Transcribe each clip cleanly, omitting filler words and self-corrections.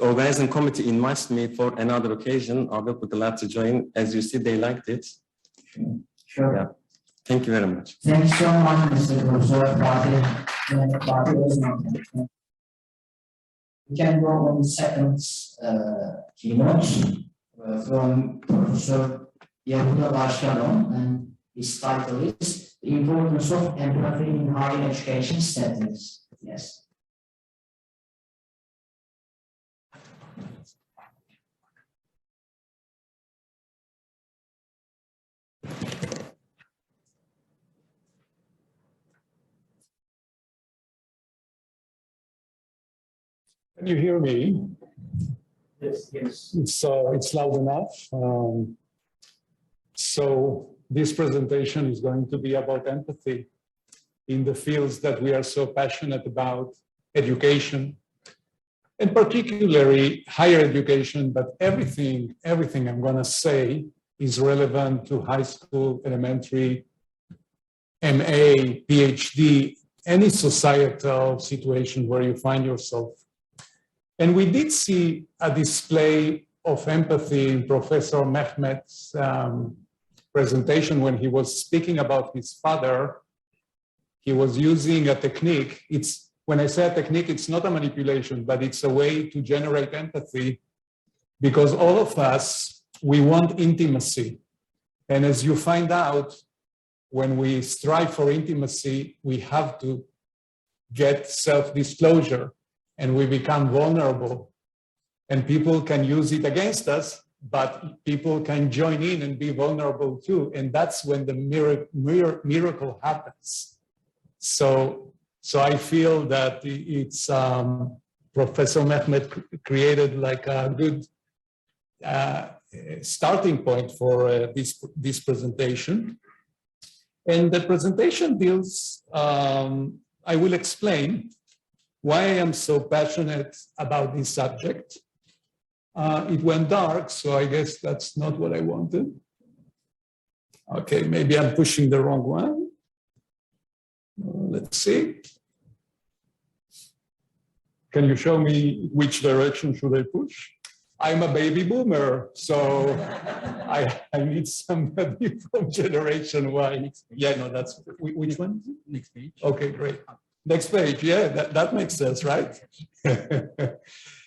organizing committee invites me for another occasion, I will be glad to join. As you see, they liked it. Sure. Yeah. Thank you very much. Thanks so much, Mr. Professor. We can go on the second keynote from Professor Yehuda Shalom, and his title is The Importance of Empathy in Higher Education Settings. Yes. Can you hear me? Yes, yes. It's loud enough. So this presentation is going to be about empathy in the fields that we are so passionate about, education, and particularly higher education, but everything I'm going to say is relevant to high school, elementary, MA, PhD, any societal situation where you find yourself. And we did see a display of empathy in Professor Mehmet's presentation when he was speaking about his father. He was using a technique. When I say a technique, it's not a manipulation, but it's a way to generate empathy, because all of us, we want intimacy. And as you find out, when we strive for intimacy, we have to get self-disclosure. And we become vulnerable, and people can use it against us, but people can join in and be vulnerable too. And that's when the miracle happens. So I feel that it's Professor Mehmet created like a good starting point for this presentation. And the presentation deals, I will explain why I am so passionate about this subject. It went dark, so I guess that's not what I wanted. Okay, maybe I'm pushing the wrong one. Let's see. Can you show me which direction should I push? I'm a baby boomer, so I need somebody from generation Y. Yeah, no, that's, which one? Next page. Okay, great. Next page, yeah, that makes sense, right?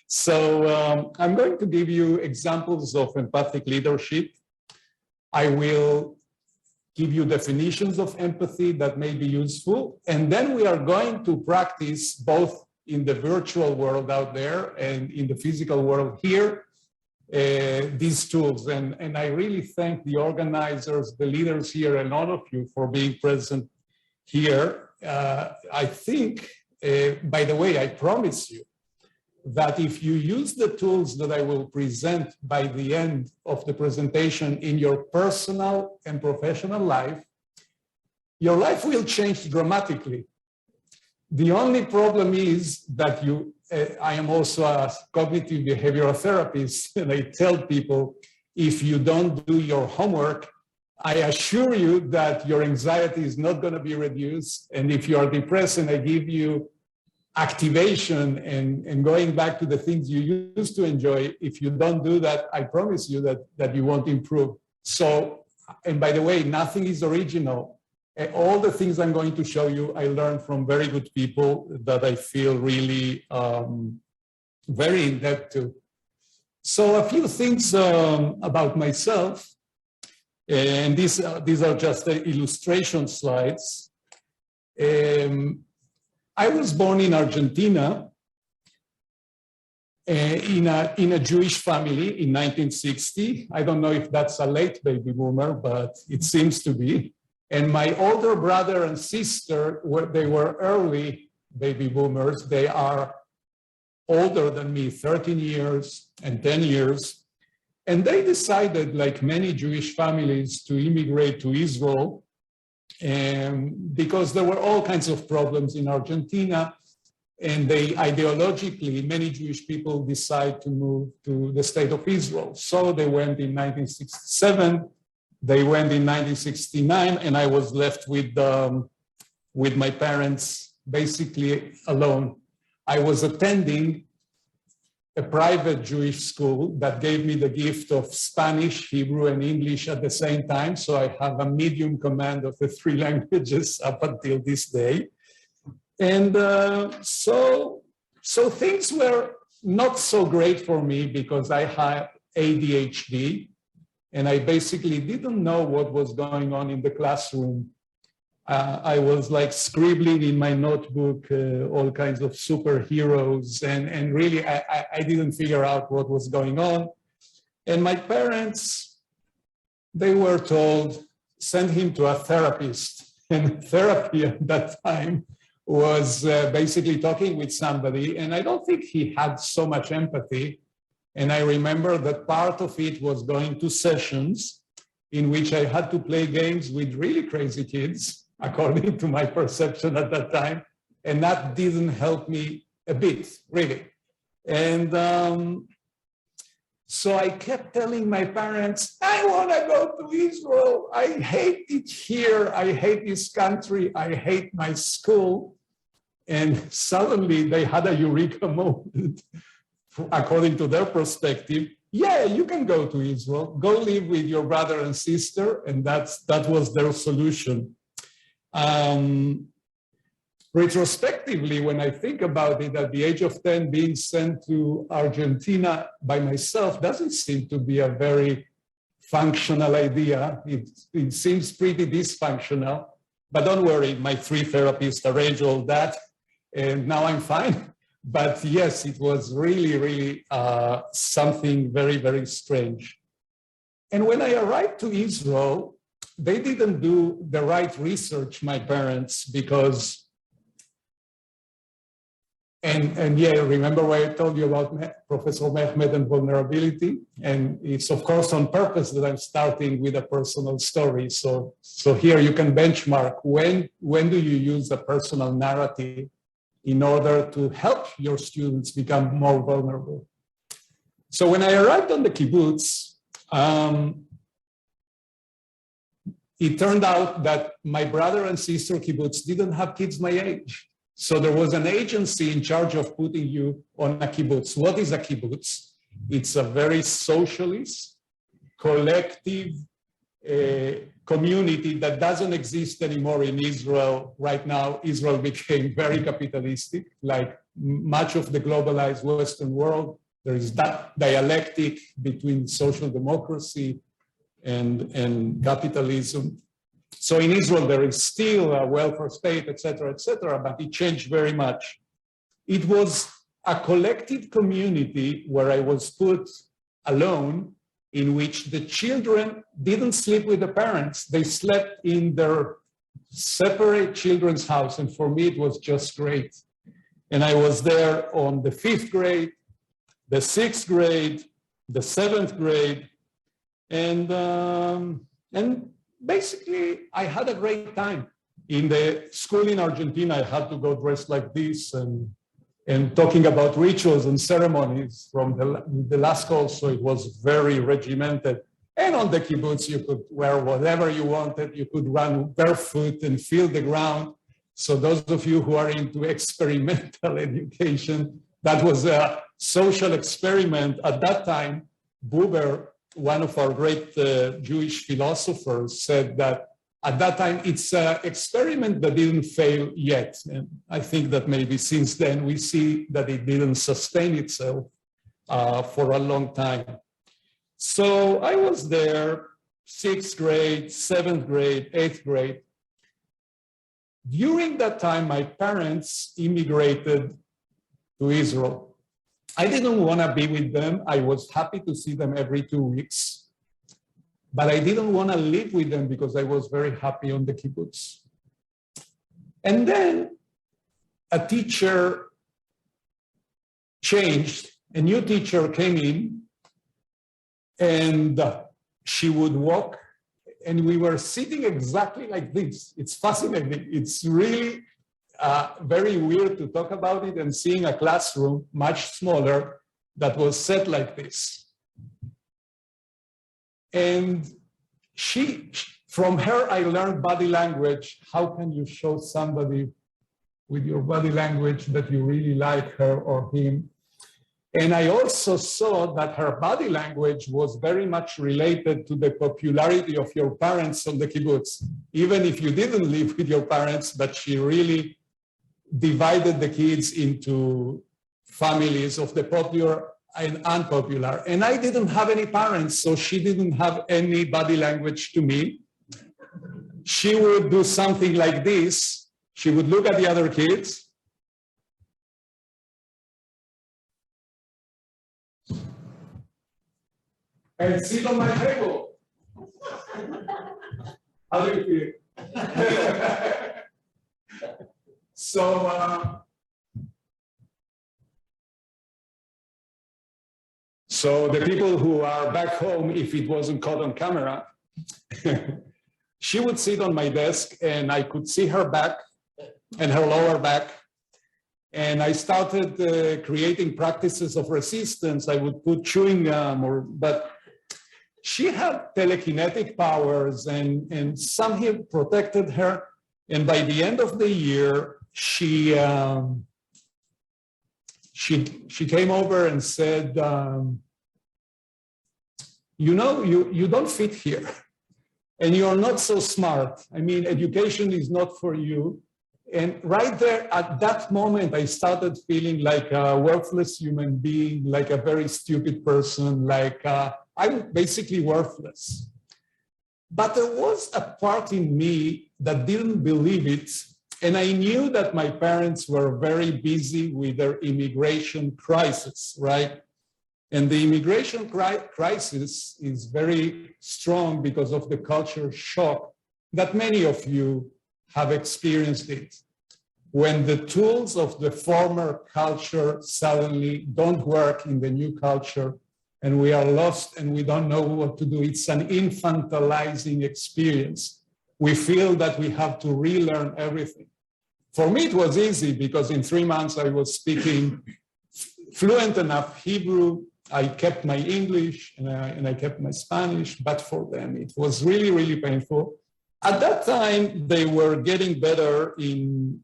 So I'm going to give you examples of empathic leadership. I will give you definitions of empathy that may be useful. And then we are going to practice both in the virtual world out there and in the physical world here, these tools. And I really thank the organizers, the leaders here, and all of you for being present here. I think, by the way, I promise you that if you use the tools that I will present by the end of the presentation in your personal and professional life, your life will change dramatically. The only problem is that I am also a cognitive behavioral therapist, and I tell people, if you don't do your homework, I assure you that your anxiety is not going to be reduced. And if you are depressed and I give you activation and going back to the things you used to enjoy, if you don't do that, I promise you that you won't improve. So, and by the way, nothing is original. All the things I'm going to show you, I learned from very good people that I feel really very in depth to. So a few things about myself. And these are just the illustration slides. I was born in Argentina in a Jewish family in 1960. I don't know if that's a late baby boomer, but it seems to be. And my older brother and sister, they were early baby boomers. They are older than me, 13 years and 10 years. And they decided, like many Jewish families, to immigrate to Israel because there were all kinds of problems in Argentina. And they ideologically, many Jewish people decide to move to the state of Israel. So they went in 1967, they went in 1969, and I was left with my parents basically alone. I was attending a private Jewish school that gave me the gift of Spanish, Hebrew, and English at the same time. So I have a medium command of the 3 languages up until this day. And so things were not so great for me because I had ADHD and I basically didn't know what was going on in the classroom. I was like scribbling in my notebook all kinds of superheroes, and really I didn't figure out what was going on. And my parents, they were told, send him to a therapist. And therapy at that time was basically talking with somebody, and I don't think he had so much empathy. And I remember that part of it was going to sessions in which I had to play games with really crazy kids, according to my perception at that time. And that didn't help me a bit, really. And so I kept telling my parents, I want to go to Israel. I hate it here. I hate this country. I hate my school. And suddenly they had a eureka moment, according to their perspective. Yeah, you can go to Israel. Go live with your brother and sister. And that was their solution. Retrospectively, when I think about it, at the age of 10, being sent to Argentina by myself doesn't seem to be a very functional idea. It seems pretty dysfunctional, but don't worry, my 3 therapists arranged all that, and now I'm fine. But yes, it was really, really something very, very strange. And when I arrived to Israel, they didn't do the right research, my parents, because, and yeah, remember what I told you about Professor Mehmet and vulnerability? And it's of course on purpose that I'm starting with a personal story. So here you can benchmark when do you use a personal narrative in order to help your students become more vulnerable. So when I arrived on the kibbutz, it turned out that my brother and sister kibbutz didn't have kids my age. So there was an agency in charge of putting you on a kibbutz. What is a kibbutz? It's a very socialist, collective community that doesn't exist anymore in Israel. Right now, Israel became very capitalistic, like much of the globalized Western world. There is that dialectic between social democracy and capitalism. So in Israel, there is still a welfare state, et cetera, but it changed very much. It was a collective community where I was put alone, in which the children didn't sleep with the parents. They slept in their separate children's house. And for me, it was just great. And I was there on the 5th grade, the 6th grade, the 7th grade, and basically I had a great time. In the school in Argentina, I had to go dressed like this and talking about rituals and ceremonies from the last call, so it was very regimented. And on the kibbutz, you could wear whatever you wanted. You could run barefoot and feel the ground. So those of you who are into experimental education, that was a social experiment. At that time, Buber, one of our great Jewish philosophers, said that at that time, it's an experiment that didn't fail yet. And I think that maybe since then, we see that it didn't sustain itself for a long time. So I was there, 6th grade, 7th grade, 8th grade. During that time, my parents immigrated to Israel. I didn't want to be with them. I was happy to see them every 2 weeks. But I didn't want to live with them because I was very happy on the kibbutz. And then a teacher changed, a new teacher came in, and she would walk, and we were sitting exactly like this. It's fascinating. It's really very weird to talk about it and seeing a classroom much smaller that was set like this. And from her, I learned body language. How can you show somebody with your body language that you really like her or him? And I also saw that her body language was very much related to the popularity of your parents on the kibbutz. Even if you didn't live with your parents, but she really divided the kids into families of the popular and unpopular. And I didn't have any parents, so she didn't have any body language to me. She would do something like this. She would look at the other kids. And sit on my table. How do you feel? So the people who are back home, if it wasn't caught on camera, she would sit on my desk and I could see her back and her lower back. And I started creating practices of resistance. I would put chewing gum, but she had telekinetic powers and somehow protected her. And by the end of the year, she came over and said, you know, you don't fit here and you're not so smart. I mean, education is not for you. And right there at that moment, I started feeling like a worthless human being, like a very stupid person, like I'm basically worthless. But there was a part in me that didn't believe it. And I knew that my parents were very busy with their immigration crisis, right? And the immigration crisis is very strong because of the culture shock that many of you have experienced it. When the tools of the former culture suddenly don't work in the new culture and we are lost and we don't know what to do, it's an infantilizing experience. We feel that we have to relearn everything. For me, it was easy because in 3 months I was speaking fluent enough Hebrew. I kept my English and I kept my Spanish, but for them, it was really, really painful. At that time, they were getting better in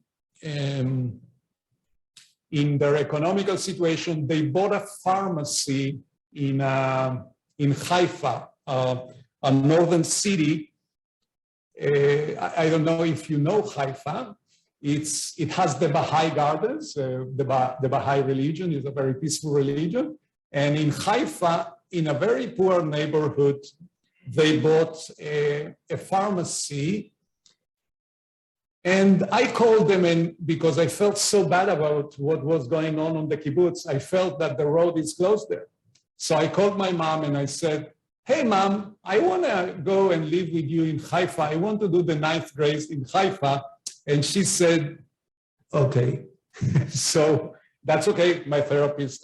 their economical situation. They bought a pharmacy in Haifa, a northern city. I don't know if you know Haifa. It has the Baha'i gardens. The Baha'i religion is a very peaceful religion. And in Haifa, in a very poor neighborhood, they bought a pharmacy. And I called them in because I felt so bad about what was going on the kibbutz. I felt that the road is closed there. So I called my mom and I said, hey, Mom, I want to go and live with you in Haifa. I want to do the 9th grade in Haifa. And she said, okay. So that's okay. My therapist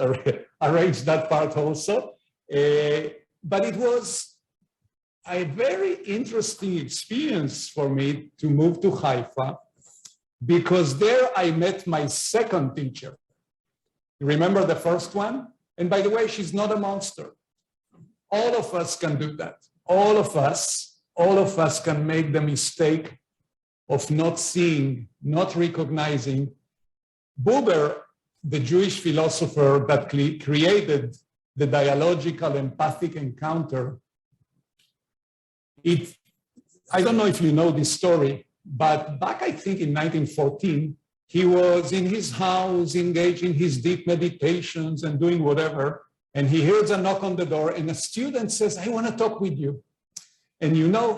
arranged that part also. But it was a very interesting experience for me to move to Haifa because there I met my second teacher. Remember the first one? And by the way, she's not a monster. All of us can do that. All of us can make the mistake of not seeing, not recognizing. Buber, the Jewish philosopher that created the dialogical empathic encounter, I don't know if you know this story, but back, I think, in 1914, he was in his house, engaged in his deep meditations and doing whatever, and he hears a knock on the door, and a student says, I want to talk with you. And you know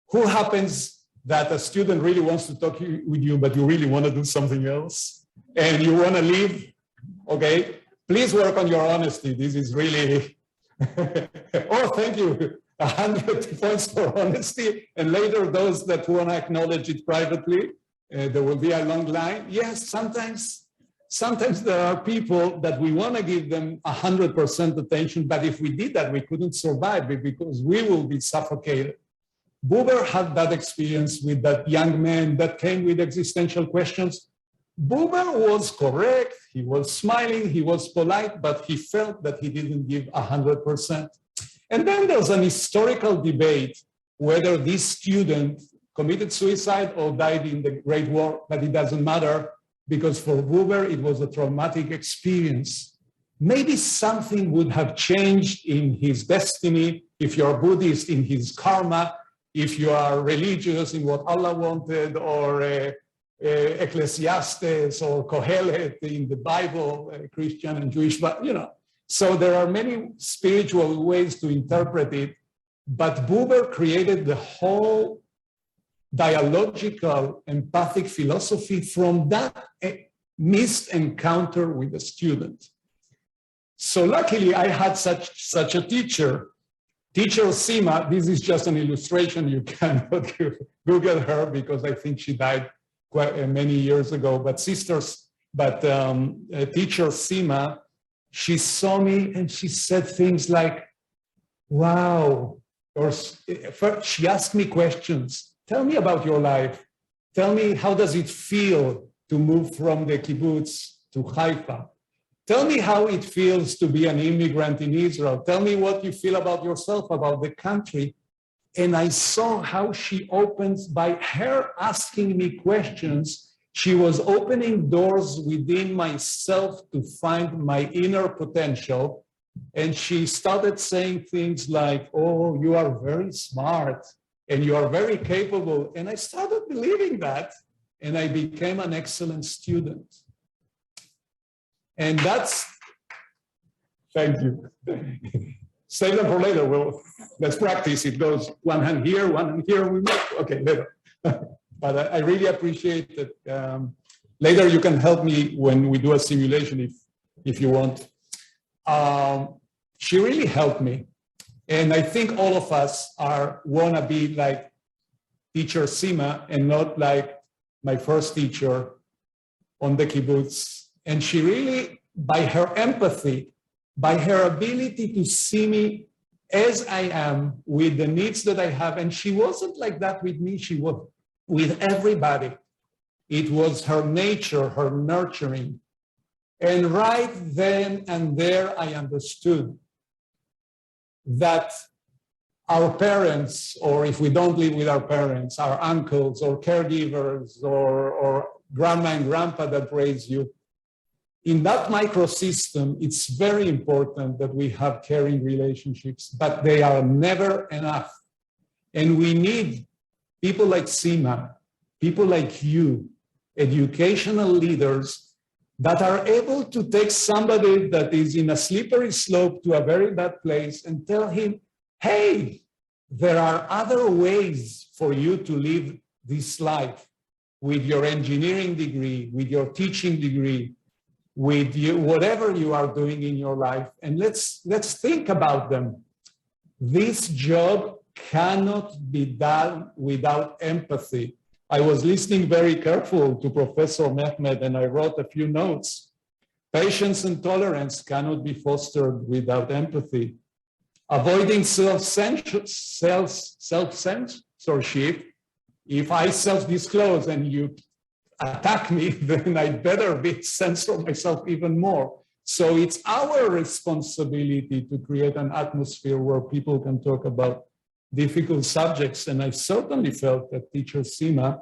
who happens that a student really wants to talk with you, but you really want to do something else, and you want to leave? Okay, please work on your honesty. This is really, oh, thank you. 100 points for honesty, and later those that want to acknowledge it privately, there will be a long line. Yes, sometimes there are people that we want to give them 100% attention, but if we did that, we couldn't survive because we will be suffocated. Buber had that experience with that young man that came with existential questions. Buber was correct, he was smiling, he was polite, but he felt that he didn't give 100%. And then there's an historical debate whether this student committed suicide or died in the Great War, but it doesn't matter because for Buber, it was a traumatic experience. maybe something would have changed in his destiny, if you're Buddhist in his karma, if you are religious in what Allah wanted, or Ecclesiastes or Kohelet in the Bible, Christian and Jewish, but you know. So there are many spiritual ways to interpret it, but Buber created the whole dialogical, empathic philosophy from that missed encounter with the student. So luckily I had such a teacher. Teacher Sima, this is just an illustration, you cannot Google her because I think she died quite many years ago, but teacher Sima, she saw me and she said things like, wow, or first she asked me questions. Tell me about your life. Tell me, how does it feel to move from the kibbutz to Haifa? Tell me how it feels to be an immigrant in Israel. Tell me what you feel about yourself, about the country. And I saw how she opens, by her asking me questions, she was opening doors within myself to find my inner potential. And she started saying things like, oh, you are very smart and you are very capable. And I started believing that, and I became an excellent student. And that's, thank you. Save them for later. Well, let's practice. It goes one hand here, one hand here. We make, okay, later. But I really appreciate that. Later you can help me when we do a simulation if you want. She really helped me. And I think all of us want to be like teacher Sima and not like my first teacher on the kibbutz. And she really, by her empathy, by her ability to see me as I am with the needs that I have, and she wasn't like that with me, she was with everybody. It was her nature, her nurturing. And right then and there, I understood that our parents, or if we don't live with our parents, our uncles or caregivers or grandma and grandpa that raised you, in that microsystem, it's very important that we have caring relationships, but they are never enough. And we need people like Sima, people like you, educational leaders that are able to take somebody that is in a slippery slope to a very bad place and tell him, hey, there are other ways for you to live this life with your engineering degree, with your teaching degree, with you, whatever you are doing in your life, and let's think about them. This job cannot be done without empathy. I was listening very careful to Professor Mehmet, and I wrote a few notes. Patience and tolerance cannot be fostered without empathy. Avoiding self-censorship. If I self-disclose and you attack me, then I better censor myself even more. So it's our responsibility to create an atmosphere where people can talk about difficult subjects. And I certainly felt that teacher Sima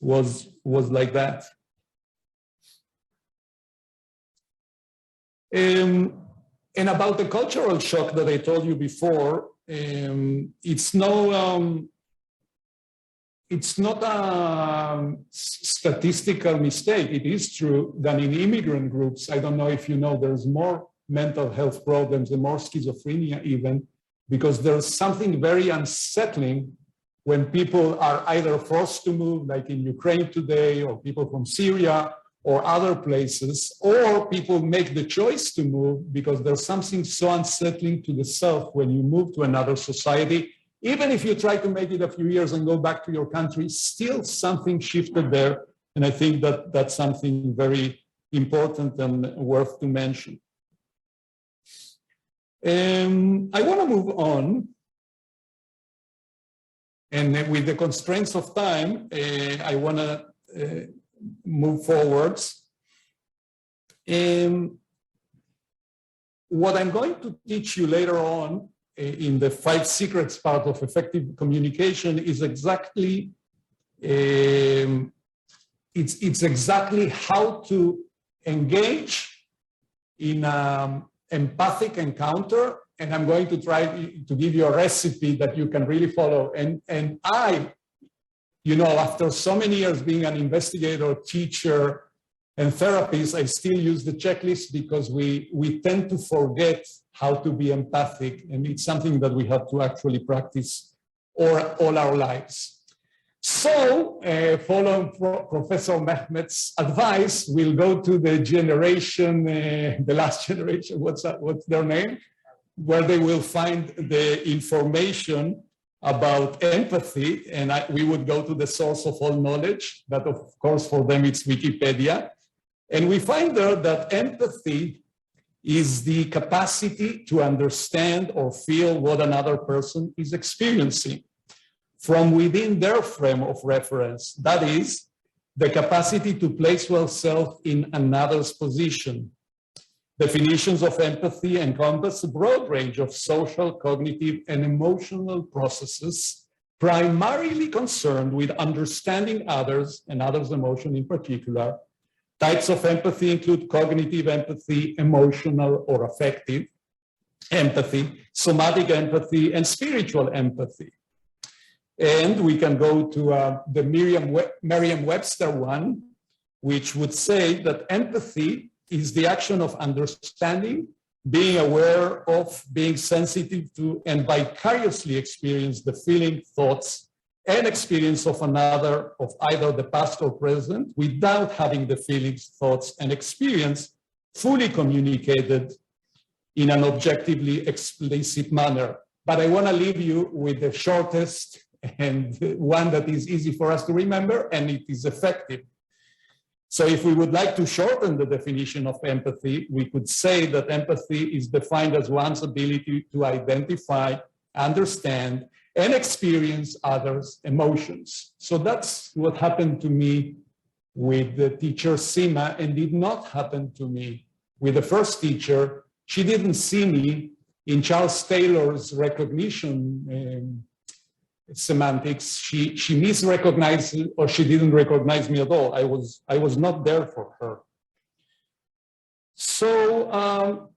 was like that. And about the cultural shock that I told you before, it's not a statistical mistake. It is true that in immigrant groups, I don't know if you know, there's more mental health problems and more schizophrenia even, because there's something very unsettling when people are either forced to move, like in Ukraine today, or people from Syria or other places, or people make the choice to move because there's something so unsettling to the self when you move to another society. Even if you try to make it a few years and go back to your country, still something shifted there. And I think that that's something very important and worth to mention. I want to move on. And with the constraints of time, I want to move forwards. What I'm going to teach you later on in the 5 secrets part of effective communication is exactly, it's exactly how to engage in a empathic encounter, and I'm going to try to give you a recipe that you can really follow. And I, you know, after so many years being an investigator, teacher, and therapist, I still use the checklist because we tend to forget how to be empathic, and it's something that we have to actually practice all our lives. So, following Professor Mehmet's advice, we'll go to the generation, the last generation, what's their name? Where they will find the information about empathy, and we would go to the source of all knowledge, that of course for them it's Wikipedia. And we find there that empathy is the capacity to understand or feel what another person is experiencing from within their frame of reference. That is, the capacity to place oneself in another's position. Definitions of empathy encompass a broad range of social, cognitive, and emotional processes, primarily concerned with understanding others and others' emotion in particular. Types of empathy include cognitive empathy, emotional or affective empathy, somatic empathy, and spiritual empathy. And we can go to the Merriam-Webster one, which would say that empathy is the action of understanding, being aware of, being sensitive to, and vicariously experience the feeling, thoughts, and experience of another, of either the past or present, without having the feelings, thoughts, and experience fully communicated in an objectively explicit manner. But I want to leave you with the shortest and one that is easy for us to remember, and it is effective. So if we would like to shorten the definition of empathy, we could say that empathy is defined as one's ability to identify, understand, and experience others' emotions. So that's what happened to me with the teacher Sima, and did not happen to me with the first teacher. She didn't see me in Charles Taylor's recognition semantics. She misrecognized, or she didn't recognize me at all. I was not there for her. So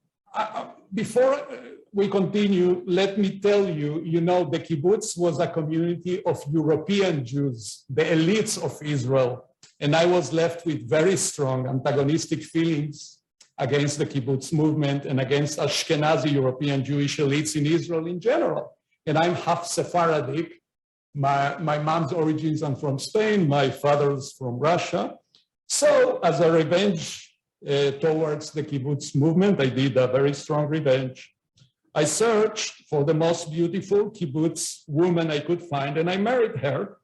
before we continue, let me tell you, you know, the kibbutz was a community of European Jews, the elites of Israel. And I was left with very strong antagonistic feelings against the kibbutz movement and against Ashkenazi European Jewish elites in Israel in general. And I'm half Sephardic. My mom's origins are from Spain, my father's from Russia. So as a revenge towards the kibbutz movement, I did a very strong revenge. I searched for the most beautiful kibbutz woman I could find, and I married her.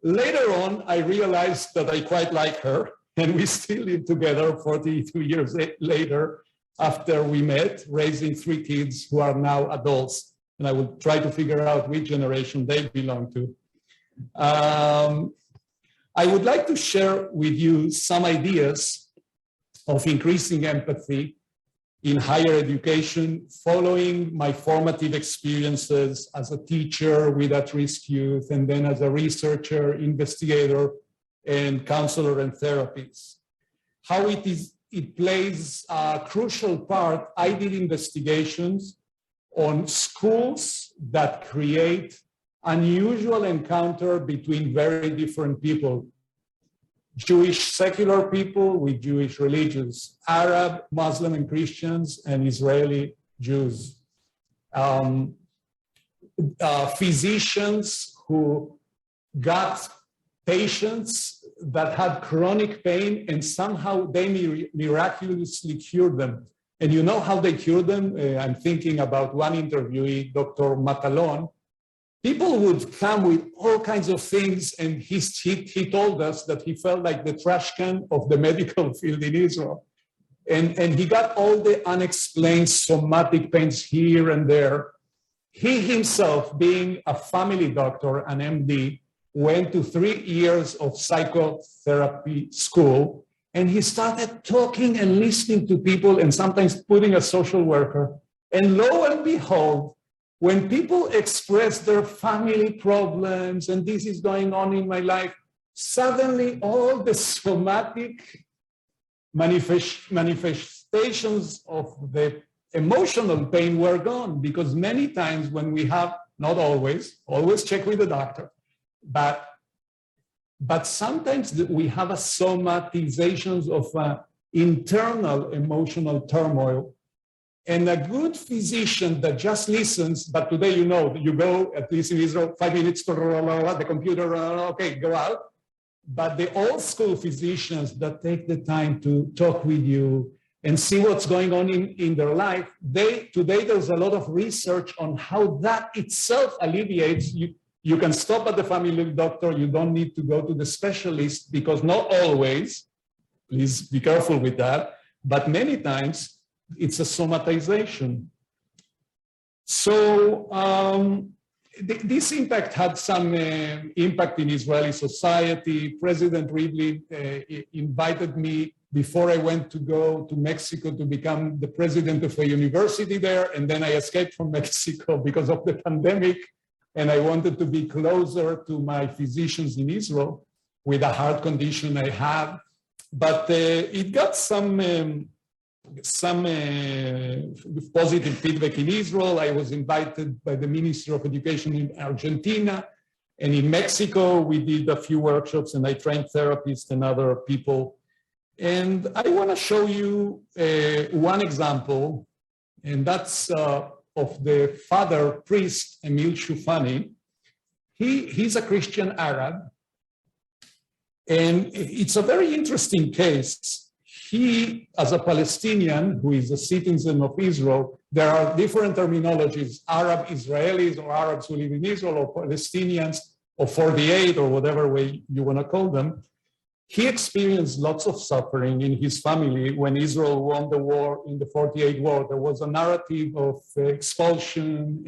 Later on, I realized that I quite like her, and we still live together 42 years later after we met, raising 3 kids who are now adults. And I will try to figure out which generation they belong to. I would like to share with you some ideas of increasing empathy in higher education following my formative experiences as a teacher with at-risk youth, and then as a researcher, investigator, and counselor and therapist. How it plays a crucial part. I did investigations on schools that create unusual encounter between very different people. Jewish secular people with Jewish religions, Arab, Muslim and Christians, and Israeli Jews. Physicians who got patients that had chronic pain and somehow they miraculously cured them. And you know how they cured them? I'm thinking about one interviewee, Dr. Matalon. People would come with all kinds of things, and he told us that he felt like the trash can of the medical field in Israel. And he got all the unexplained somatic pains here and there. He himself, being a family doctor, an MD, went to 3 years of psychotherapy school, and he started talking and listening to people and sometimes putting a social worker. And lo and behold, when people express their family problems and this is going on in my life, suddenly all the somatic manifestations of the emotional pain were gone, because many times when we have, not always check with the doctor, but sometimes we have a somatizations of internal emotional turmoil. And a good physician that just listens, but today, you know, you go, at least in Israel, 5 minutes to the computer, okay, go out. But the old school physicians that take the time to talk with you and see what's going on in their life, today there's a lot of research on how that itself alleviates. You can stop at the family doctor, you don't need to go to the specialist, because not always, please be careful with that, but many times it's a somatization. So this impact had some impact in Israeli society. President Rivlin invited me before I went to go to Mexico to become the president of a university there. And then I escaped from Mexico because of the pandemic. And I wanted to be closer to my physicians in Israel with a heart condition I have. But it got some positive feedback in Israel. I was invited by the Ministry of Education in Argentina, and in Mexico we did a few workshops, and I trained therapists and other people. And I want to show you one example, and that's of the father priest Emil Shufani. He's a Christian Arab, and it's a very interesting case. He, as a Palestinian who is a citizen of Israel, there are different terminologies, Arab Israelis or Arabs who live in Israel, or Palestinians, or 48, or whatever way you want to call them. He experienced lots of suffering in his family when Israel won the war in the 48 war. There was a narrative of expulsion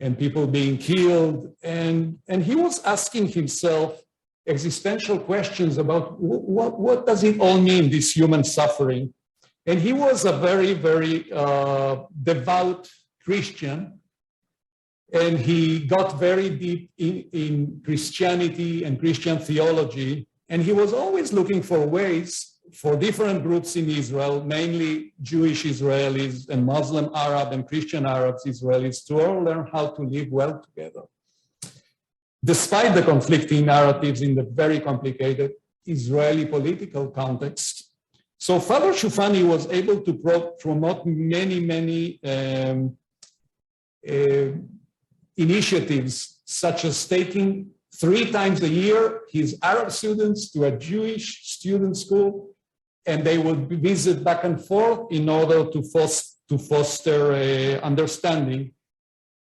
and people being killed. And he was asking himself existential questions about what does it all mean, this human suffering. And he was a very, very devout Christian, and he got very deep in Christianity and Christian theology, and he was always looking for ways for different groups in Israel, mainly Jewish Israelis and Muslim Arab and Christian Arabs Israelis, to all learn how to live well together, despite the conflicting narratives in the very complicated Israeli political context. So Father Shufani was able to promote many initiatives, such as taking 3 times a year his Arab students to a Jewish student school, and they would visit back and forth in order to foster understanding,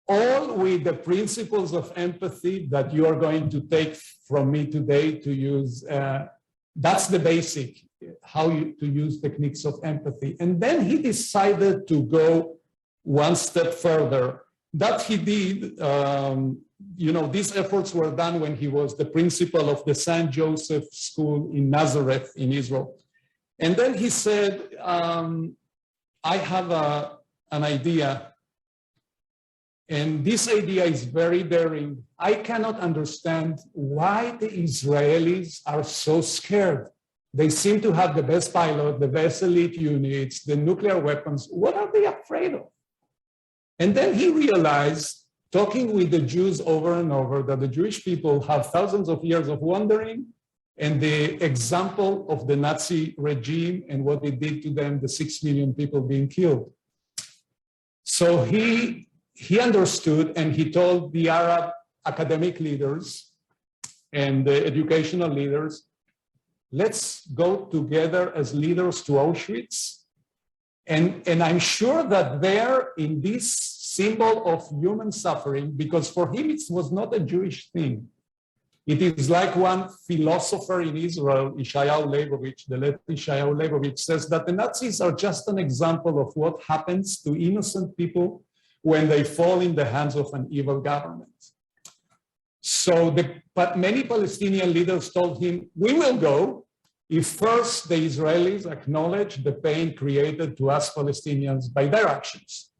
all with the principles of empathy that you are going to take from me today to use. That's the basic, how to use techniques of empathy. And then he decided to go one step further. That he did, these efforts were done when he was the principal of the St. Joseph School in Nazareth in Israel. And then he said, I have an idea. And this idea is very daring. I cannot understand why the Israelis are so scared. They seem to have the best pilot, the best elite units, the nuclear weapons. What are they afraid of? And then he realized, talking with the Jews over and over, that the Jewish people have thousands of years of wandering, and the example of the Nazi regime and what it did to them, the 6 million people being killed. So he understood, and he told the Arab academic leaders and the educational leaders, let's go together as leaders to Auschwitz. And I'm sure that there, in this symbol of human suffering, because for him it was not a Jewish thing. It is like one philosopher in Israel, Yeshayahu Leibovich, the late Yeshayahu Leibovich, says that the Nazis are just an example of what happens to innocent people when they fall in the hands of an evil government. So but many Palestinian leaders told him, we will go if first the Israelis acknowledge the pain created to us Palestinians by their actions.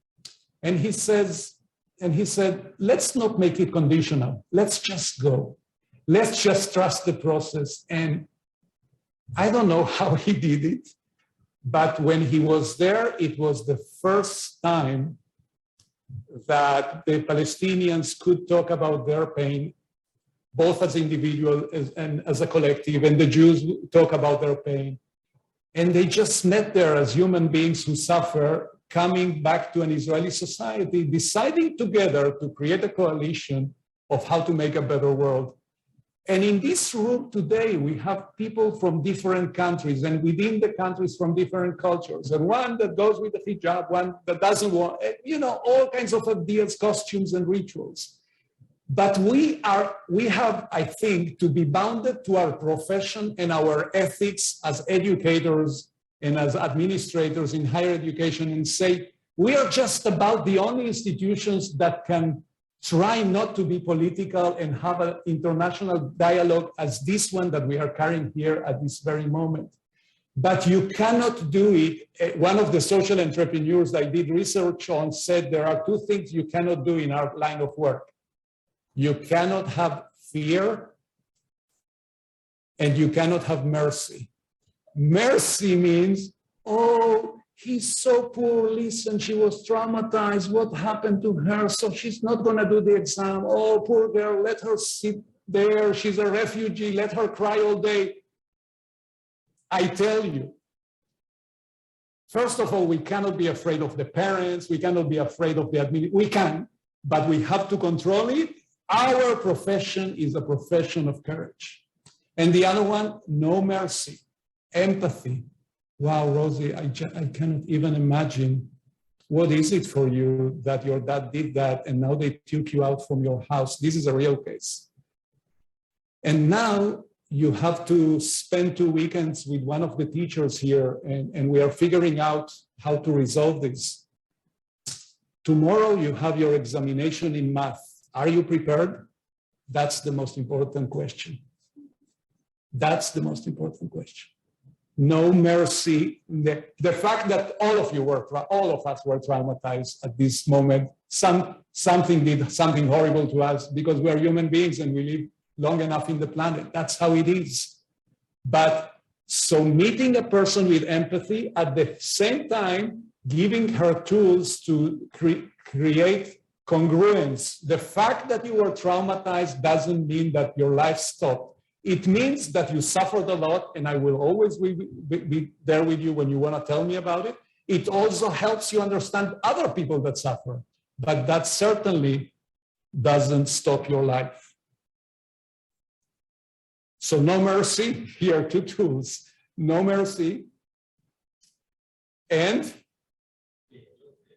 And he said, let's not make it conditional. Let's just go. Let's just trust the process. And I don't know how he did it, But when he was there, it was the first time that the Palestinians could talk about their pain, both as individuals and as a collective, and the Jews talk about their pain. And they just met there as human beings who suffer, coming back to an Israeli society, deciding together to create a coalition of how to make a better world. And in this room today, we have people from different countries, and within the countries from different cultures, and one that goes with the hijab, one that doesn't want, all kinds of ideas, costumes, and rituals. But we have, I think, to be bounded to our profession and our ethics as educators and as administrators in higher education and say, we are just about the only institutions that can try not to be political and have an international dialogue as this one that we are carrying here at this very moment. But you cannot do it. One of the social entrepreneurs I did research on said there are two things you cannot do in our line of work. You cannot have fear, and you cannot have mercy. Mercy means, oh, he's so poor, listen, she was traumatized, what happened to her, so she's not gonna do the exam. Oh, poor girl, let her sit there, she's a refugee, let her cry all day. I tell you, first of all, we cannot be afraid of the parents, we cannot be afraid of the administration, we can, but we have to control it. Our profession is a profession of courage. And the other one, no mercy, empathy. Wow, Rosie, I cannot even imagine what is it for you that your dad did that and now they took you out from your house. This is a real case. And now you have to spend 2 weekends with one of the teachers here and we are figuring out how to resolve this. Tomorrow you have your examination in math. Are you prepared? That's the most important question. That's the most important question. No mercy. The fact that all of us were traumatized at this moment, something did something horrible to us because we are human beings and we live long enough in the planet. That's how it is. But so meeting a person with empathy at the same time, giving her tools to create congruence. The fact that you were traumatized doesn't mean that your life stopped. It means that you suffered a lot, and I will always be there with you when you want to tell me about it. It also helps you understand other people that suffer, but that certainly doesn't stop your life. So no mercy, here are 2 tools. No mercy and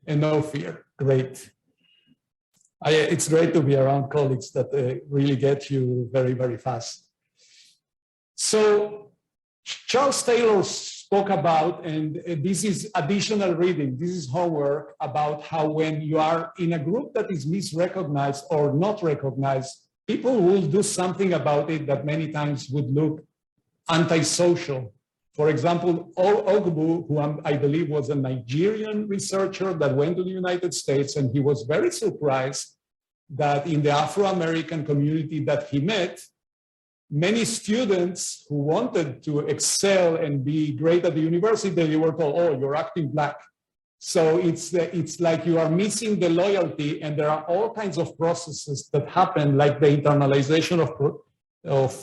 no fear. Great. It's great to be around colleagues that really get you very, very fast. So Charles Taylor spoke about, and this is additional reading, this is homework, about how when you are in a group that is misrecognized or not recognized, people will do something about it that many times would look antisocial. For example, Ogbu, who I believe was a Nigerian researcher that went to the United States, and he was very surprised that in the Afro-American community that he met, many students who wanted to excel and be great at the university, they were told, oh, you're acting black. So it's like you are missing the loyalty, and there are all kinds of processes that happen, like the internalization of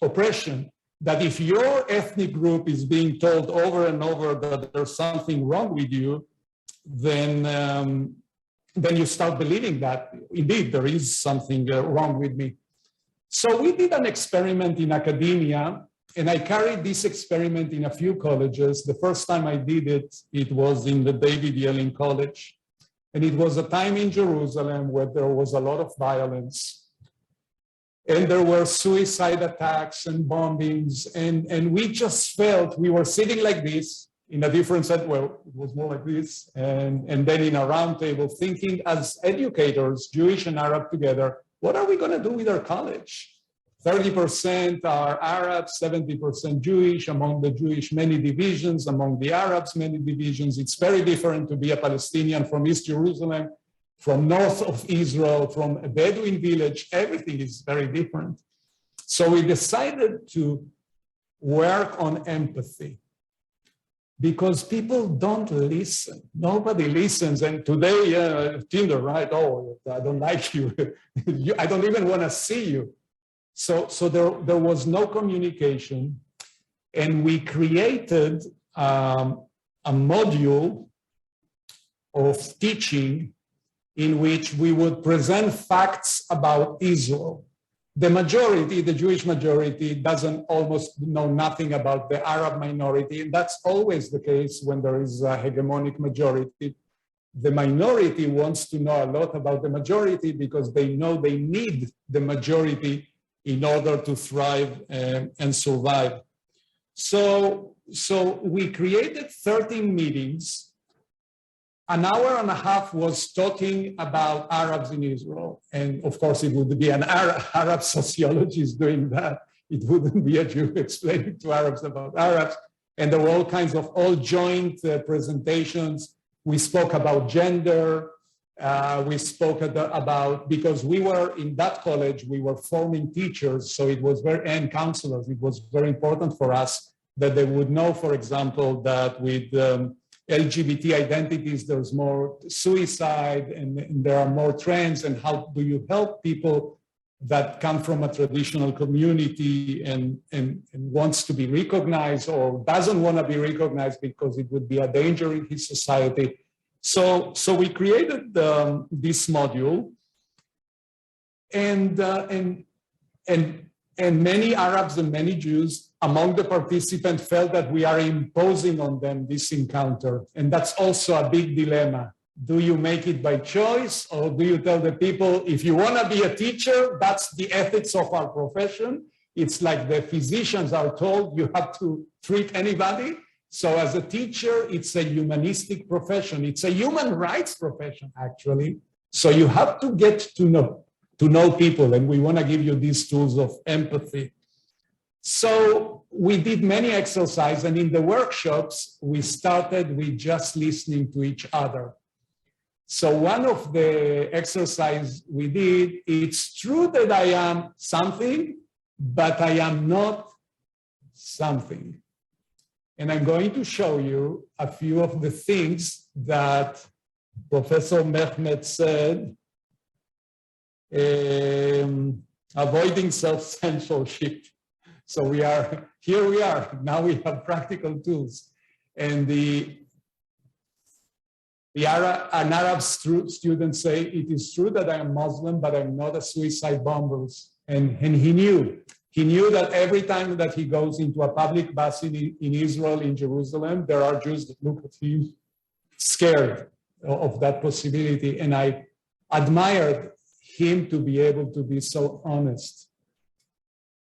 oppression, that if your ethnic group is being told over and over that there's something wrong with you, then you start believing that, indeed, there is something wrong with me. So we did an experiment in academia, and I carried this experiment in a few colleges. The first time I did it, it was in the David Yelling College. And it was a time in Jerusalem where there was a lot of violence. And there were suicide attacks and bombings. And we just felt, we were sitting like this in a different set, well, it was more like this. And then in a round table thinking as educators, Jewish and Arab together, what are we going to do with our college? 30% are Arabs, 70% Jewish. Among the Jewish, many divisions. Among the Arabs, many divisions. It's very different to be a Palestinian from East Jerusalem, from north of Israel, from a Bedouin village. Everything is very different. So we decided to work on empathy. because people don't listen. Nobody listens. And today, Tinder, right? Oh, I don't like you. I don't even want to see you. So there was no communication. And we created a module of teaching in which we would present facts about Israel. The majority, the Jewish majority, doesn't almost know nothing about the Arab minority, and that's always the case when there is a hegemonic majority. The minority wants to know a lot about the majority because they know they need the majority in order to thrive and survive. So we created 13 meetings. An hour and a half was talking about Arabs in Israel. And of course, it would be an Arab sociologist doing that. It wouldn't be a Jew explaining to Arabs about Arabs. And there were all kinds of all joint presentations. We spoke about gender. We spoke about, because we were in that college, we were forming teachers. So it was and counselors. It was very important for us that they would know, for example, that with LGBT identities, there's more suicide and there are more trends, and how do you help people that come from a traditional community and wants to be recognized or doesn't want to be recognized because it would be a danger in his society. So we created this module, and many Arabs and many Jews among the participants felt that we are imposing on them this encounter. And that's also a big dilemma. Do you make it by choice, or do you tell the people, if you want to be a teacher, that's the ethics of our profession? It's like the physicians are told you have to treat anybody. So as a teacher, it's a humanistic profession. It's a human rights profession, actually. So you have to get to know people, and we want to give you these tools of empathy. So we did many exercises, and in the workshops, we started with just listening to each other. So one of the exercises we did, it's true that I am something, but I am not something. And I'm going to show you a few of the things that Professor Mehmet said, avoiding self-censorship. So here we are, now we have practical tools. And an Arab student say, it is true that I am Muslim, but I'm not a suicide bomber. And he knew that every time that he goes into a public bus in Israel, in Jerusalem, there are Jews that look at him scared of that possibility. And I admired him to be able to be so honest.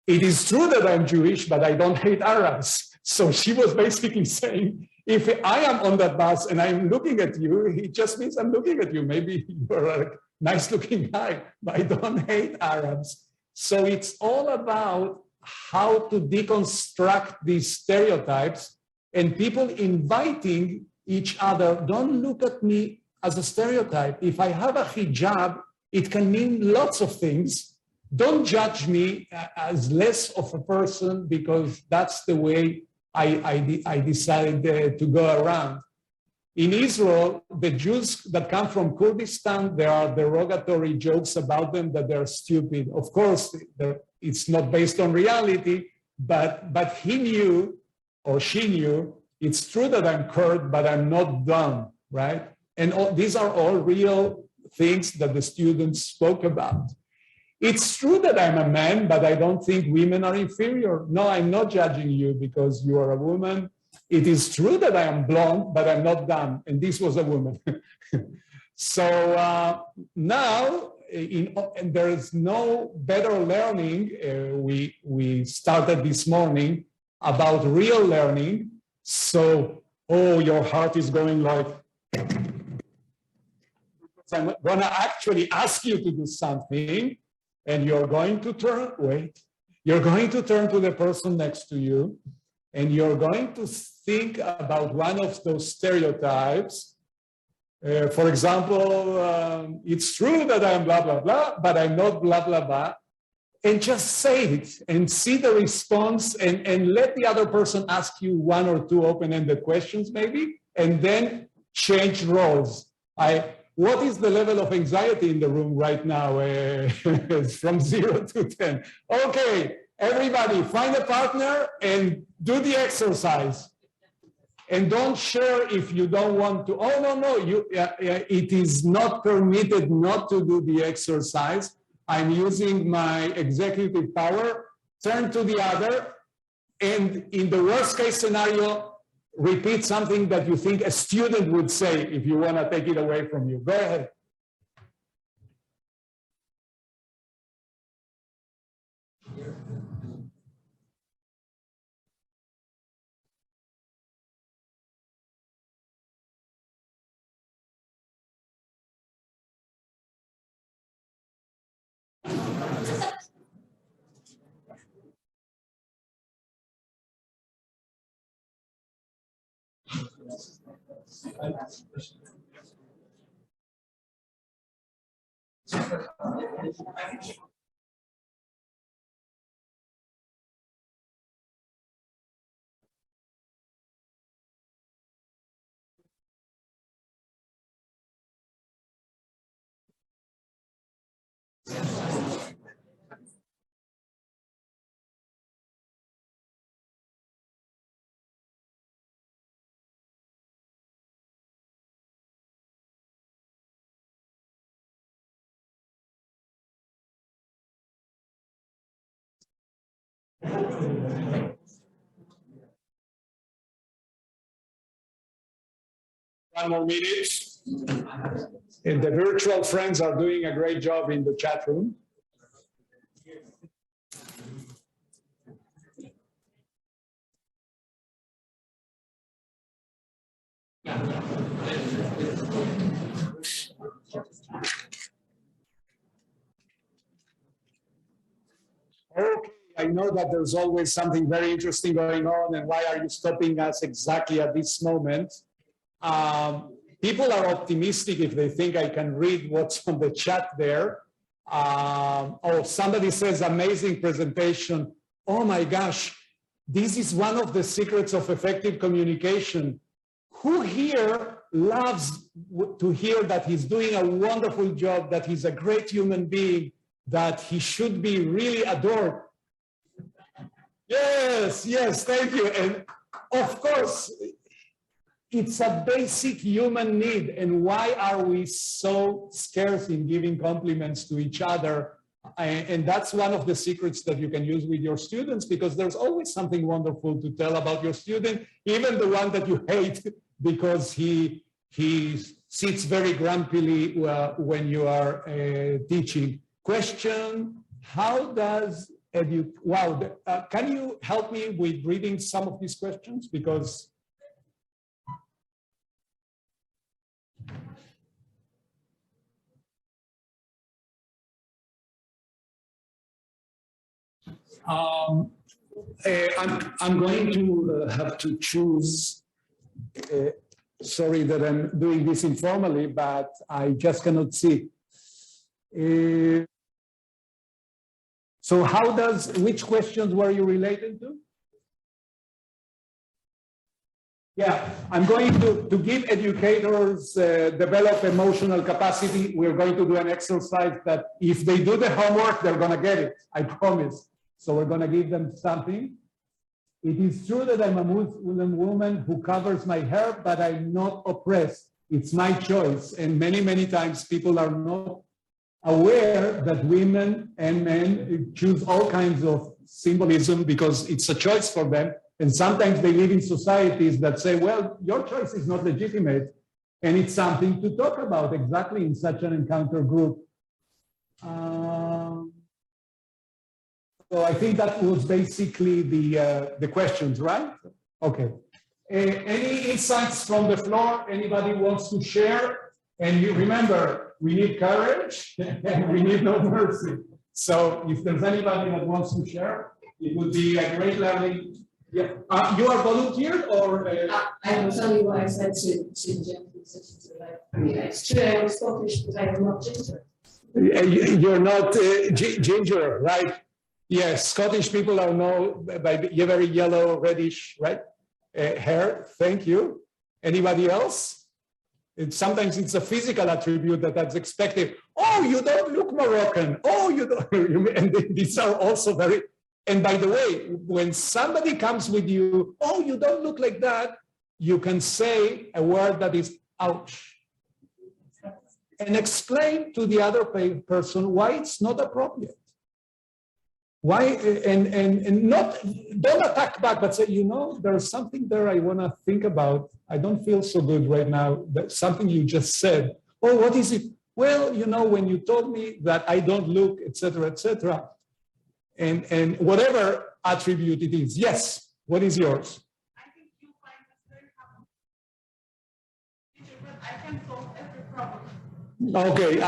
It is true that I'm Jewish, but I don't hate Arabs. So she was basically saying, if I am on that bus and I'm looking at you, it just means I'm looking at you. Maybe you're a nice looking guy, but I don't hate Arabs. So it's all about how to deconstruct these stereotypes, and people inviting each other. Don't look at me as a stereotype. If I have a hijab, it can mean lots of things. Don't judge me as less of a person because that's the way I decided to go around. In Israel, the Jews that come from Kurdistan, there are derogatory jokes about them that they're stupid. Of course, it's not based on reality, but he knew, or she knew, it's true that I'm Kurd, but I'm not dumb, right? And these are all real things that the students spoke about. It's true that I'm a man, but I don't think women are inferior. No, I'm not judging you because you are a woman. It is true that I am blonde, but I'm not dumb. And this was a woman. So now, and there is no better learning. We started this morning about real learning. So, your heart is going like, I'm going to actually ask you to do something. And you're going to turn to the person next to you, and you're going to think about one of those stereotypes. For example, it's true that I'm blah, blah, blah, but I'm not blah, blah, blah. and just say it and see the response and let the other person ask you one or two open-ended questions maybe, and then change roles. What is the level of anxiety in the room right now? From 0 to 10. Okay, everybody find a partner and do the exercise. And don't share if you don't want to. Oh, no, it is not permitted not to do the exercise. I'm using my executive power, turn to the other, and in the worst case scenario, repeat something that you think a student would say if you want to take it away from you. Go ahead. One more minute. And the virtual friends are doing a great job in the chat room. Okay, I know that there's always something very interesting going on, and why are you stopping us exactly at this moment? People are optimistic if they think I can read what's on the chat there. Oh, somebody says, amazing presentation. Oh my gosh, this is one of the secrets of effective communication. Who here loves to hear that he's doing a wonderful job, that he's a great human being, that he should be really adored? Yes, yes, thank you. And of course, it's a basic human need. And why are we so scarce in giving compliments to each other? And that's one of the secrets that you can use with your students, because there's always something wonderful to tell about your student, even the one that you hate because he sits very grumpily when you are teaching. Question, how does can you help me with reading some of these questions? Because I'm going to have to choose. Sorry that I'm doing this informally, but I just cannot see. So which questions were you related to? Yeah, I'm going to give educators develop emotional capacity. We're going to do an exercise that if they do the homework, they're going to get it, I promise. So we're going to give them something. It is true that I'm a Muslim woman who covers my hair, but I'm not oppressed. It's my choice. And many, many times people are not aware that women and men choose all kinds of symbolism because it's a choice for them. And sometimes they live in societies that say, well, your choice is not legitimate. And it's something to talk about exactly in such an encounter group. So I think that was basically the questions, right? Okay. Any insights from the floor? Anybody wants to share? And you remember, we need courage and we need no mercy. So if there's anybody that wants to share, it would be a great learning. Yeah. You are volunteered or? I will tell you why I said to the gentleman sitting to the left. I mean, it's true, I was Scottish, but I am not ginger. You're not ginger, right? Yes, Scottish people are known by very yellow, reddish, right? Hair. Thank you. Anybody else? Sometimes it's a physical attribute that's expected. Oh, you don't look Moroccan. Oh, you don't. And these are also very. And by the way, when somebody comes with you, oh, you don't look like that, you can say a word that is ouch. And explain to the other person why it's not appropriate. Why, and not, don't attack back, but say, you know, there's something there I want to think about. I don't feel so good right now. That's something you just said. Oh, what is it? Well, you know, when you told me that I don't look, etc., and whatever attribute it is. Yes, what is yours? I think you find us very common. Teacher, but I can solve every problem. Okay,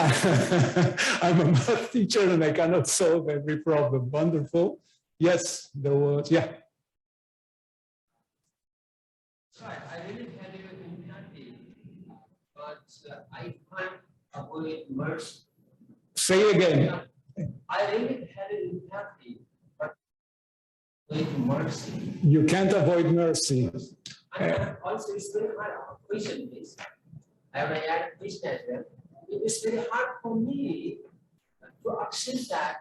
I'm a math teacher and I cannot solve every problem. Wonderful. Yes, there was, yeah. Right, I really had it in empathy, but I can't avoid mercy. Say again. I really had it in empathy, but avoid mercy. You can't avoid mercy. And also, it's very hard. Our question is, I want to add a question as well. It is very hard for me to accept that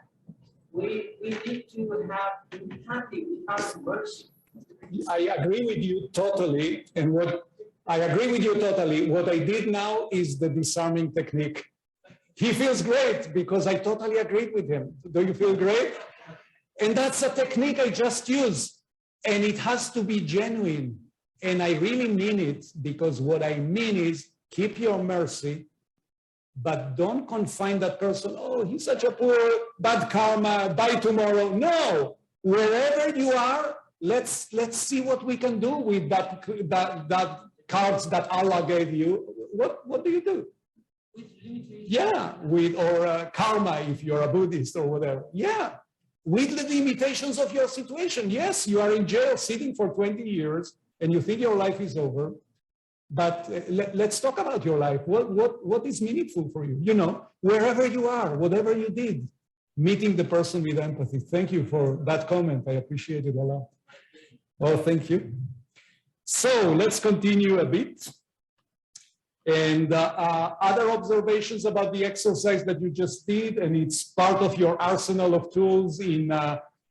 we need to have empathy without mercy. I agree with you totally. And what I agree with you totally. What I did now is the disarming technique. He feels great because I totally agreed with him. Do you feel great? And that's a technique I just used. And it has to be genuine. And I really mean it, because what I mean is keep your mercy, but don't confine that person. Oh, he's such a poor, bad karma, die tomorrow. No, wherever you are, let's see what we can do with that cards that Allah gave you. What do you do? Yeah, or karma if you're a Buddhist or whatever. Yeah, with the limitations of your situation. Yes, you are in jail sitting for 20 years and you think your life is over. But let's talk about your life. What is meaningful for you? You know, wherever you are, whatever you did, meeting the person with empathy. Thank you for that comment. I appreciate it a lot. Oh, thank you. So let's continue a bit. And other observations about the exercise that you just did, and it's part of your arsenal of tools in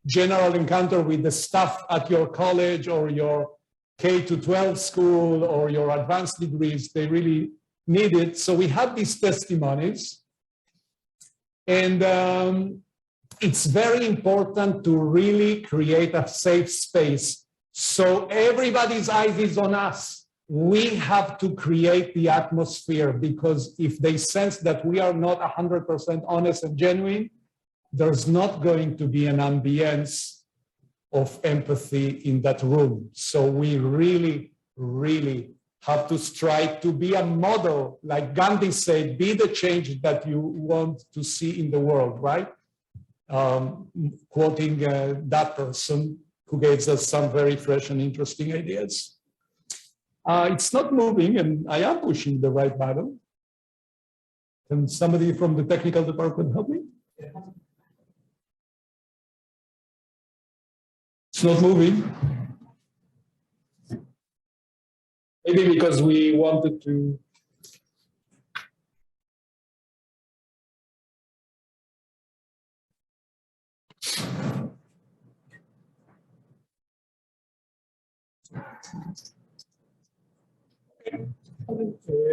general encounter with the staff at your college or your K-12 school or your advanced degrees. They really need it. So we have these testimonies. And it's very important to really create a safe space. So everybody's eyes is on us. We have to create the atmosphere, because if they sense that we are not 100% honest and genuine, there's not going to be an ambience of empathy in that room. So we really, really have to strive to be a model, like Gandhi said, be the change that you want to see in the world, right? Quoting that person who gave us some very fresh and interesting ideas. It's not moving, and I am pushing the right button. Can somebody from the technical department help me? It's not moving. Maybe because we wanted to.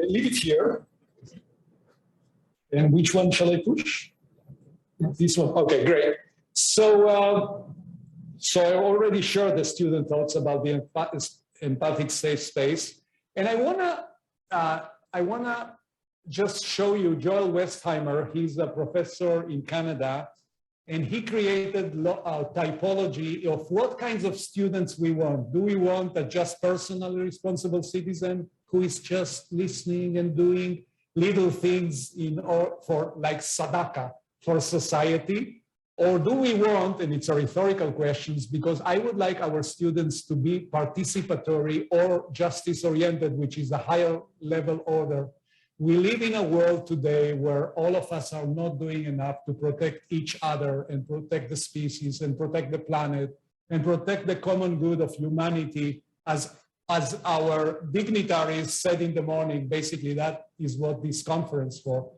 Leave it here. And which one shall I push? This one. Okay, great. So I already shared the student thoughts about the empathic safe space, and I wanna just show you Joel Westheimer. He's a professor in Canada, and he created a typology of what kinds of students we want. Do we want a just personally responsible citizen who is just listening and doing little things for like tzedakah for society? Or do we want, and it's a rhetorical question, because I would like our students to be participatory or justice-oriented, which is a higher level order. we live in a world today where all of us are not doing enough to protect each other and protect the species and protect the planet and protect the common good of humanity as our dignitaries said in the morning. Basically, that is what this conference for.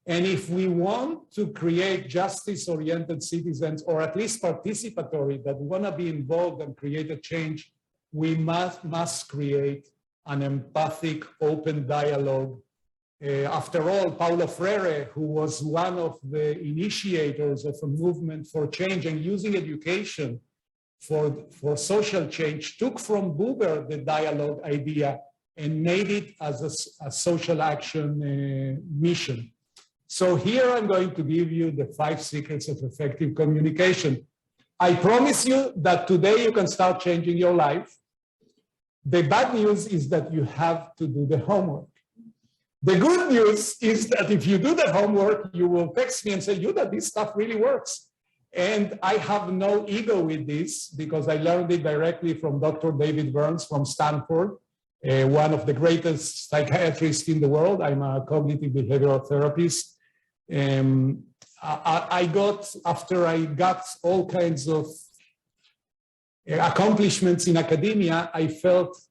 And if we want to create justice-oriented citizens, or at least participatory, that want to be involved and create a change, we must create an empathic, open dialogue. After all, Paulo Freire, who was one of the initiators of a movement for change and using education for social change, took from Buber the dialogue idea and made it as a social action mission. So here I'm going to give you the 5 secrets of effective communication. I promise you that today you can start changing your life. The bad news is that you have to do the homework. The good news is that if you do the homework, you will text me and say, Yehuda, this stuff really works. And I have no ego with this because I learned it directly from Dr. David Burns from Stanford, one of the greatest psychiatrists in the world. I'm a cognitive behavioral therapist. After I got all kinds of accomplishments in academia, I felt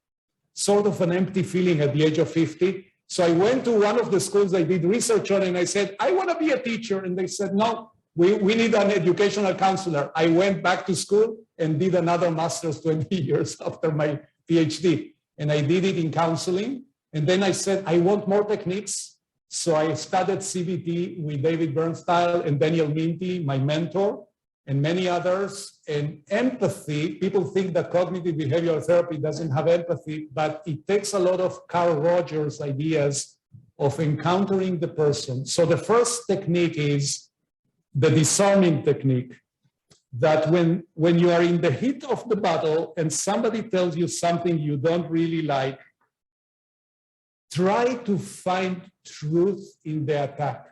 sort of an empty feeling at the age of 50. So I went to one of the schools I did research on and I said, I want to be a teacher. And they said, no, we need an educational counselor. I went back to school and did another master's 20 years after my PhD. And I did it in counseling. And then I said, I want more techniques. So I studied CBT with David Bernstein and Daniel Minty, my mentor, and many others. And empathy, people think that cognitive behavioral therapy doesn't have empathy, but it takes a lot of Carl Rogers' ideas of encountering the person. So the first technique is the disarming technique, that when you are in the heat of the battle and somebody tells you something you don't really like, try to find truth in the attack.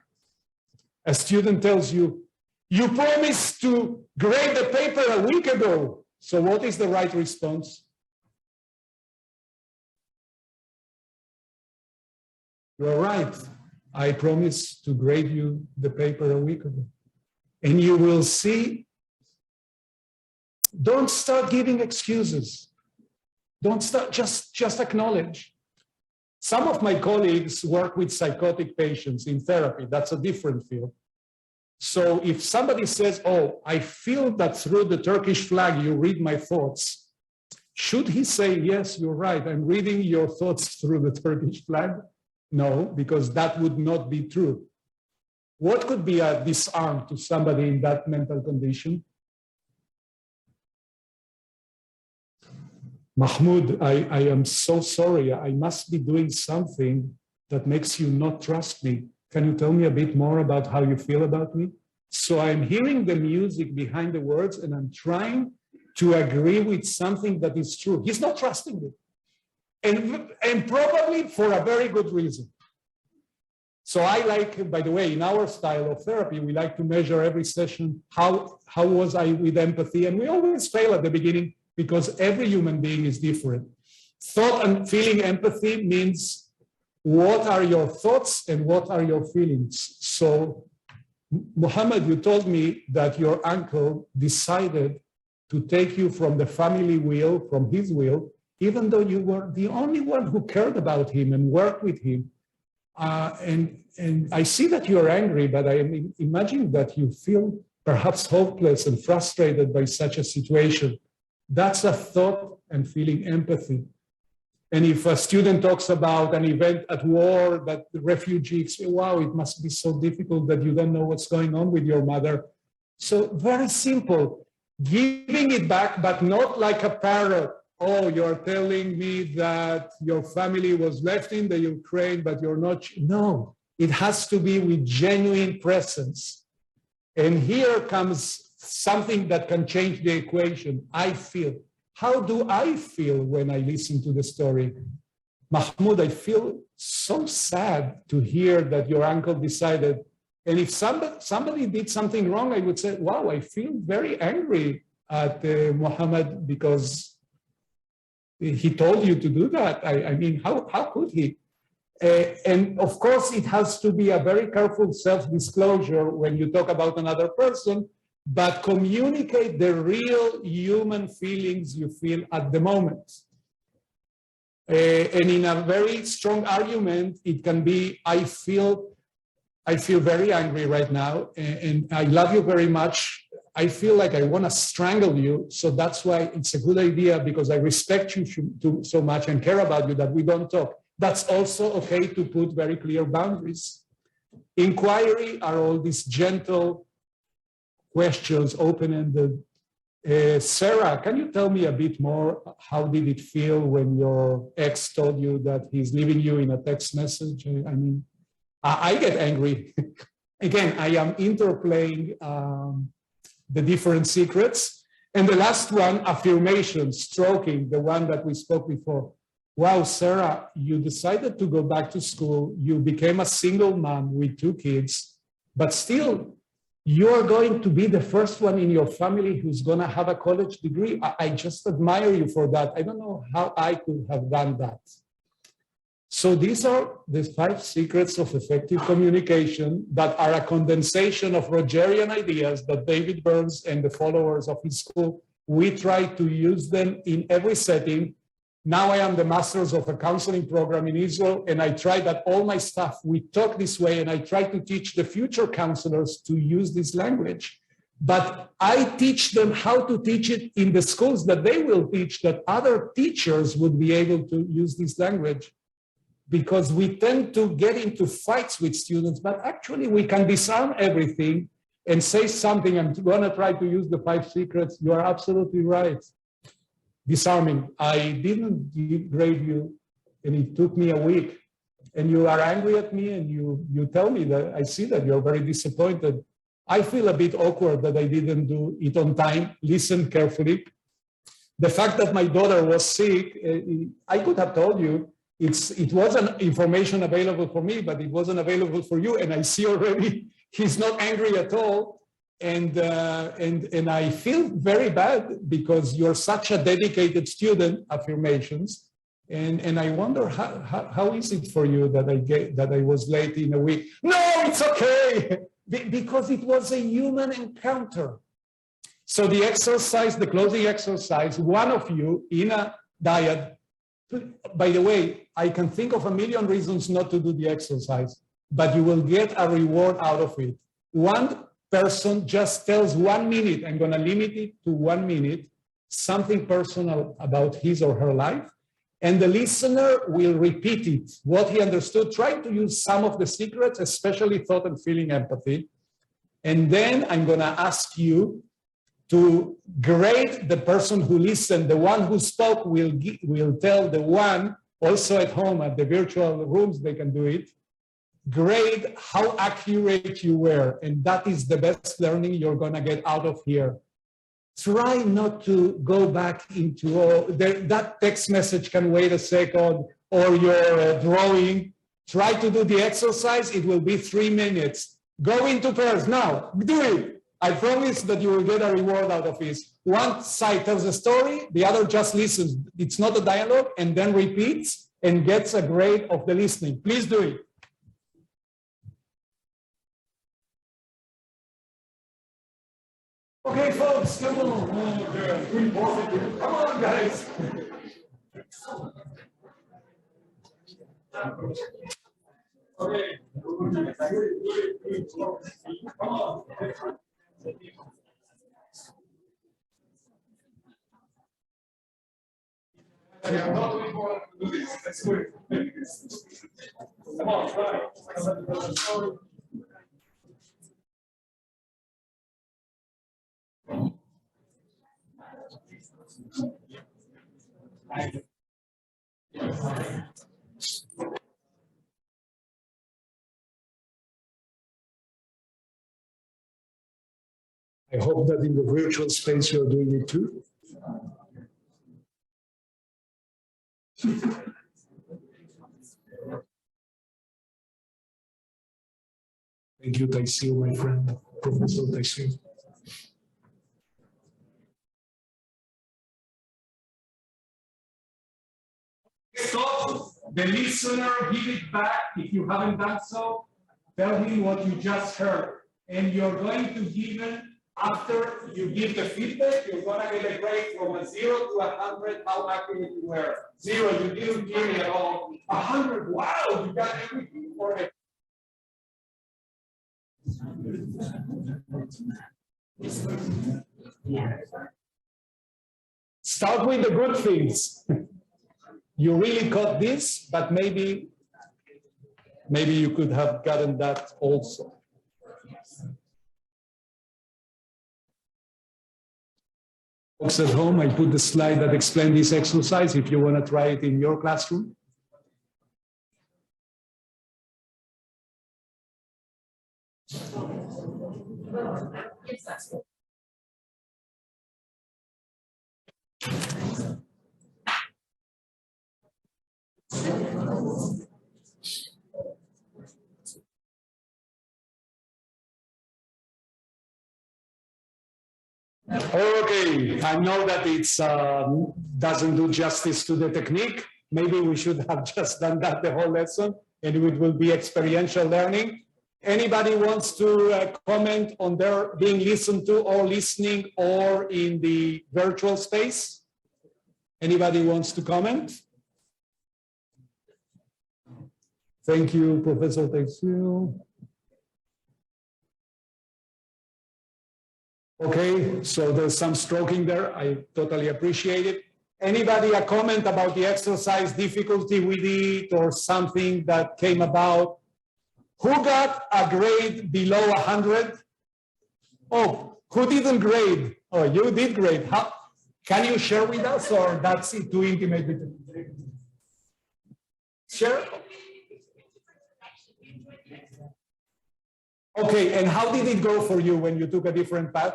A student tells you, you promised to grade the paper a week ago. So what is the right response? You're right. I promised to grade you the paper a week ago. And you will see, don't start giving excuses. Don't start, just acknowledge. Some of my colleagues work with psychotic patients in therapy. That's a different field. So if somebody says, oh, I feel that through the Turkish flag, you read my thoughts. Should he say, yes, you're right, I'm reading your thoughts through the Turkish flag? No, because that would not be true. What could be a disarm to somebody in that mental condition? Mahmoud, I am so sorry. I must be doing something that makes you not trust me. Can you tell me a bit more about how you feel about me? So I'm hearing the music behind the words and I'm trying to agree with something that is true. He's not trusting me. And probably for a very good reason. So I like, by the way, in our style of therapy, we like to measure every session, how was I with empathy? And we always fail at the beginning because every human being is different. Thought and feeling empathy means what are your thoughts and what are your feelings? So, Muhammad, you told me that your uncle decided to take you from the family wheel, from his wheel, even though you were the only one who cared about him and worked with him. And I see that you're angry, but I imagine that you feel perhaps hopeless and frustrated by such a situation. That's a thought and feeling empathy. And if a student talks about an event at war that the refugees say, wow, it must be so difficult that you don't know what's going on with your mother. So very simple, giving it back, but not like a parrot. Oh, you're telling me that your family was left in the Ukraine, but you're not. No, it has to be with genuine presence. And here comes something that can change the equation. I feel. How do I feel when I listen to the story? Mahmoud, I feel so sad to hear that your uncle decided. And if somebody did something wrong, I would say, wow, I feel very angry at Muhammad because he told you to do that. I mean, how could he? And of course, it has to be a very careful self-disclosure when you talk about another person, but communicate the real human feelings you feel at the moment. And in a very strong argument, it can be, I feel very angry right now, and I love you very much. I feel like I want to strangle you. So that's why it's a good idea, because I respect you so much and care about you, that we don't talk. That's also okay to put very clear boundaries. Inquiry are all these gentle questions, open-ended. Sarah, can you tell me a bit more? How did it feel when your ex told you that he's leaving you in a text message? I mean, I get angry. Again, I am interplaying the different secrets. And the last one, affirmation, stroking, the one that we spoke before. Wow, Sarah, you decided to go back to school. You became a single mom with 2 kids, but still, you're going to be the first one in your family who's going to have a college degree. I just admire you for that. I don't know how I could have done that. So these are the 5 secrets of effective communication that are a condensation of Rogerian ideas that David Burns and the followers of his school, we try to use them in every setting. Now I am the masters of a counseling program in Israel, and I try that all my staff, we talk this way, and I try to teach the future counselors to use this language. But I teach them how to teach it in the schools that they will teach, that other teachers would be able to use this language. Because we tend to get into fights with students, but actually we can disarm everything and say something. I'm going to try to use the 5 secrets. You are absolutely right. Disarming. I didn't grade you, and it took me a week. And you are angry at me, and you tell me that I see that you're very disappointed. I feel a bit awkward that I didn't do it on time. Listen carefully. The fact that my daughter was sick, I could have told you. It wasn't information available for me, but it wasn't available for you. And I see already he's not angry at all. And I feel very bad because you're such a dedicated student, affirmations. And I wonder how is it for you that I was late in a week? No, it's okay, because it was a human encounter. So the exercise, the closing exercise, one of you in a dyad. By the way, I can think of a million reasons not to do the exercise, but you will get a reward out of it. One person just tells 1 minute, I'm going to limit it to 1 minute, something personal about his or her life, and the listener will repeat it, what he understood, trying to use some of the secrets, especially thought and feeling empathy. And then I'm going to ask you to grade the person who listened. The one who spoke will tell the one, also at home at the virtual rooms, they can do it, grade how accurate you were. And that is the best learning you're going to get out of here. Try not to go back into, that text message can wait a second, or your drawing. Try to do the exercise. It will be 3 minutes. Go into pairs now. Do it. I promise that you will get a reward out of it. One side tells a story, the other just listens. It's not a dialogue, and then repeats and gets a grade of the listening. Please do it. Okay, folks, come on. Come on, guys. Okay. Come on. I'm not looking forward to do this. Let's do it. Come on, try. I hope that in the virtual space you're doing it too. Thank you, Taisio, my friend, Professor Taisio. Stop. The listener, give it back. If you haven't done so, tell him what you just heard. And you're going to give it, after you give the feedback, you're going to get a grade from a 0 to 100, how accurate you were. 0, you didn't hear me at all. 100, wow, you got everything for it. Start with the good things. You really got this, but maybe you could have gotten that also. Folks at home, I put the slide that explains this exercise if you want to try it in your classroom. Okay, I know that it's doesn't do justice to the technique. Maybe we should have just done that the whole lesson, and it will be experiential learning. Anybody wants to comment on their being listened to or listening or in the virtual space? Anybody wants to comment? Thank you, Professor Teixeira. Okay, so there's some stroking there. I totally appreciate it. Anybody a comment about the exercise difficulty with it or something that came about? Who got a grade below 100? Oh, who didn't grade? Oh, you did grade. How, can you share with us, or that's it, too intimate? Share? Okay, and how did it go for you when you took a different path?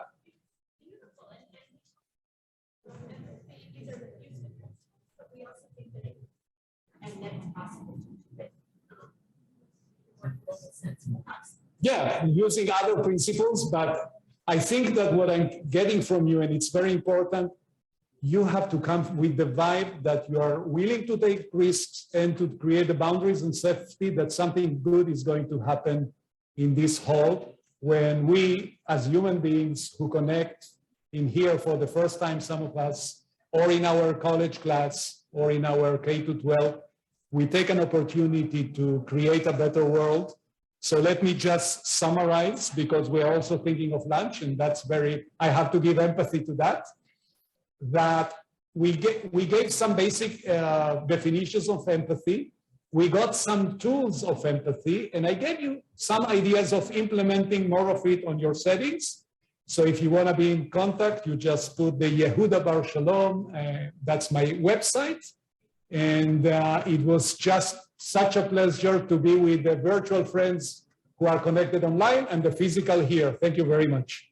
Yeah, using other principles, but I think that what I'm getting from you, and it's very important, you have to come with the vibe that you are willing to take risks and to create the boundaries and safety that something good is going to happen in this hall when we, as human beings who connect in here for the first time, some of us, or in our college class, or in our K-12, we take an opportunity to create a better world. So let me just summarize, because we're also thinking of lunch, and that's very, I have to give empathy to that, that we gave some basic definitions of empathy. We got some tools of empathy, and I gave you some ideas of implementing more of it on your settings. So if you want to be in contact, you just put the Yehuda Bar Shalom, that's my website. And it was just such a pleasure to be with the virtual friends who are connected online and the physical here. Thank you very much.